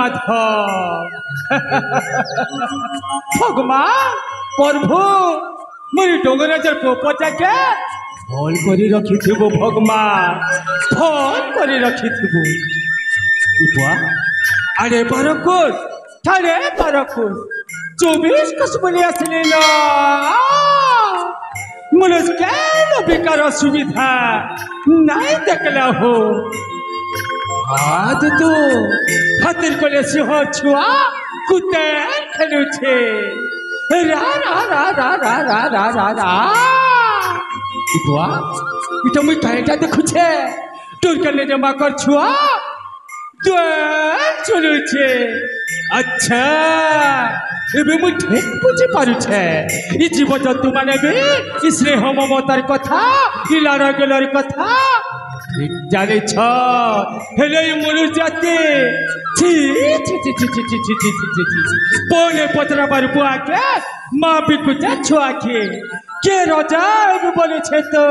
माधव भगवान प्रभु मुझे डोंगराजर पोपटा के भल कर रखिथु भगवान भल कर रखिथु अरे बारकुस ठारे बारकुस 24 कसबली आसले मुझे बेकार सुविधा नहीं देखला हो आज तो हाथर को सिंह छुआ कुत्ते खेलुछे रा रा रा रा रा रा रा रा रा बुआ इटा मुई काहेटा देखुछे तोर कने जमा कर छुआ द्वार चलुछे अच्छा एबे मुई ठीक बुझी पारुछे ई जीव जंतु माने भी स्नेह ममतार कथा ई लाड़ गेलर कथा ठीक जाने छ हेले मनुष्य जाति छी छी छी छी छी छी छी छी छी पोने पतरा पर बुआ के माँ बिकुचा छुआ के राजा भी बोले छे तो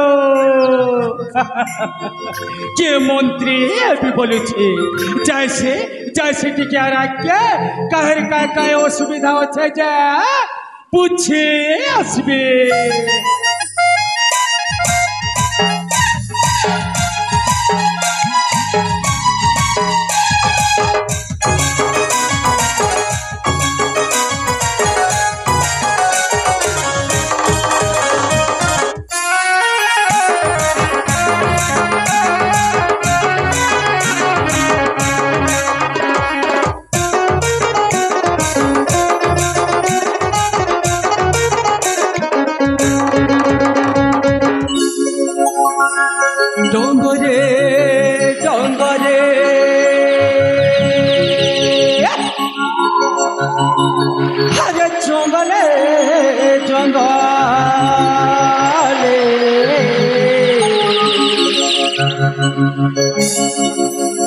के मंत्री भी बोले छे जैसे जैसे टिकिया राख के कहर का असुविधा होछे जे पूछे आसबे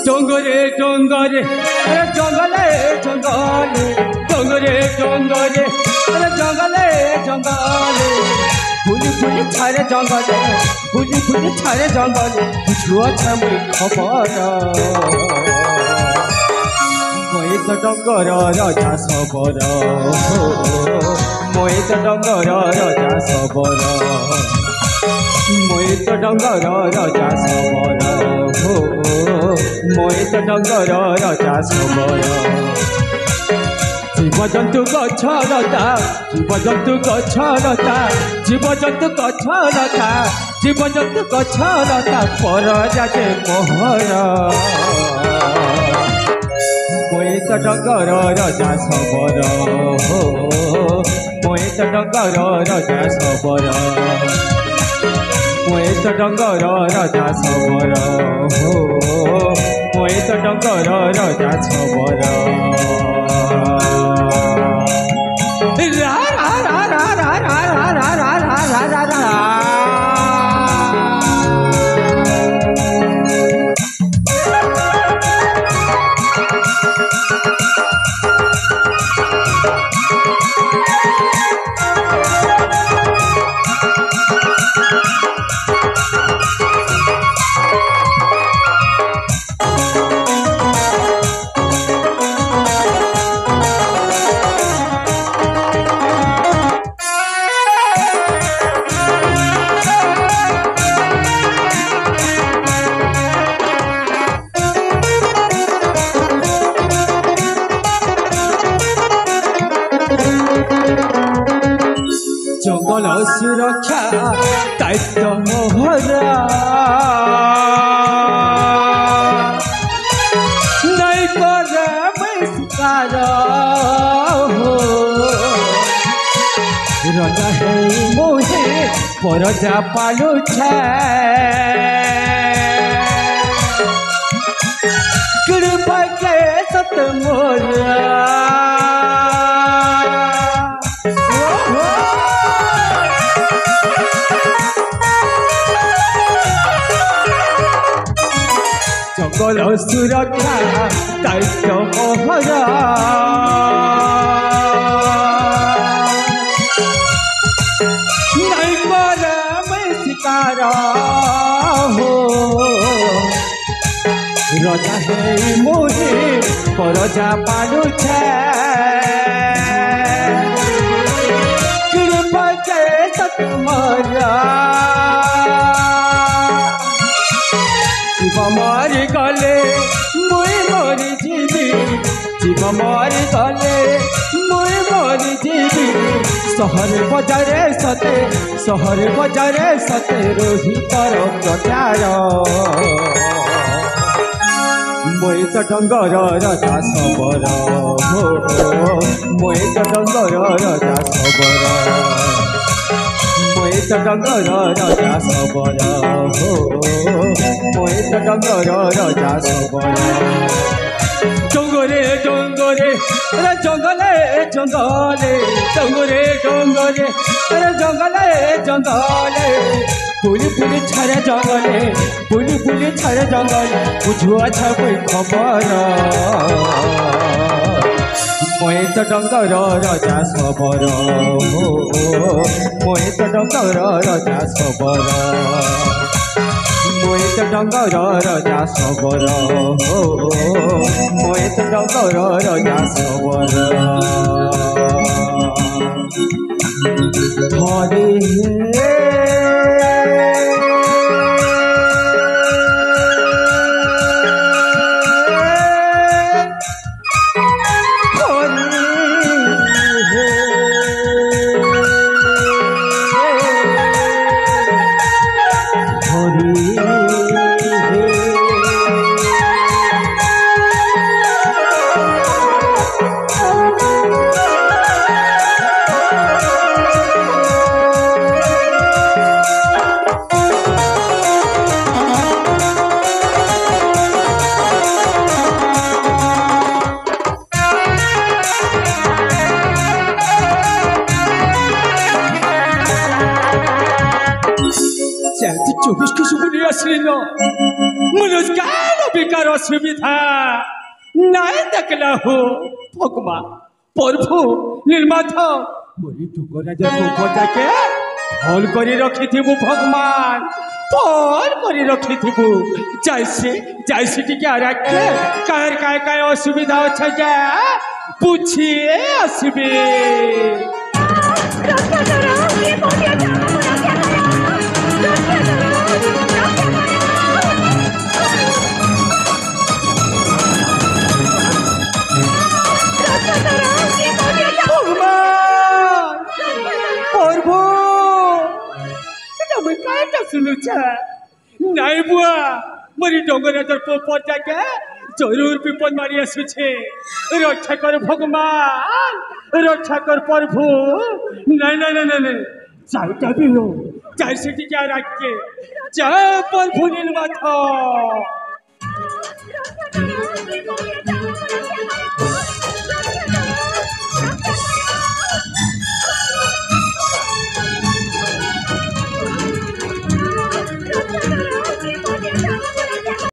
डोंगरे डोंगरे अरे जंगले जंगले डोंगरे डोंगरे अरे जंगले जंगले फुली फुली छारे जंगले फुली फुली छारे जंगले छुआ छामुई खबर मैं तो डंगर राजा सबर मैं तो डंगर राजा सबर मैं तो डंगर राजा सबर मैं तो डंगर राजा सबर जीव जंतु गछलता जीव जंतु गछलता जीव जंतु गछलता जीव जंतु गछलता पर जाते मोहर मैं तो डंगर राजा सबर मैं तो डंगर राजा सबर मैं तो डंगर राजा सबर मैं तो डंगर राजा सबर रा रा रा रा रा रा रा रा रा रा रा रा जंगल सुरक्षा दायित्व मोहरा नहीं करे बहिष्कार रजा है मोहे परजा पालू कृपा के सत मोरा जंगल सुरक्षा दायित्व मोहरा नहीं करे मैं शिकार हो रजा हे मोहे परजा पालुछे कृपा जैसा तुम्हारा जीव मरी गले मुई मरी जीवी जीव मरी गले मुई मरी जीवी सहर बजारे सते रोही कर प्रचार मोई तो डंगर रजा सबरा हो मोई तो डंगर रजा सबरा मोई तो डंगर रजा सबरा हो मोई तो डंगर रजा सबरा डोंगरे डोंगरे अरे जंगले जंगले डोंगरे डोंगरे अरे जंगले जंगले फुली फुली छारे जंगले फुली फुली छारे जंगले बुझुआ छ कोई खबर मोए तो डंगर रजा सबरा हो मोए तो डंगर रजा सबरा मोए तो डंगर रजा सबरा हो मोए तो डंगर रजा सबरा हरे चौबीस की सुबह असली नो मुनुष्कार बेकार असुविधा नहीं देखला हो भगवा प्रभु निर्माता मोरी टुकरा जब टुकरा के फल करी रखी थी भगवान फल करी रखी थी जैसे टिके रखे काय असुविधा अच्छा जा पूछिए असबे नहीं बुआ मरी डोंगर पोपर जाके जरूर विपद मारी आसुछे रक्षा कर भगवान रक्षा कर प्रभु नहीं नहीं नहीं नहीं चाइटा भी हो चाय से क्या रख के जय प्रभु नीलमाथ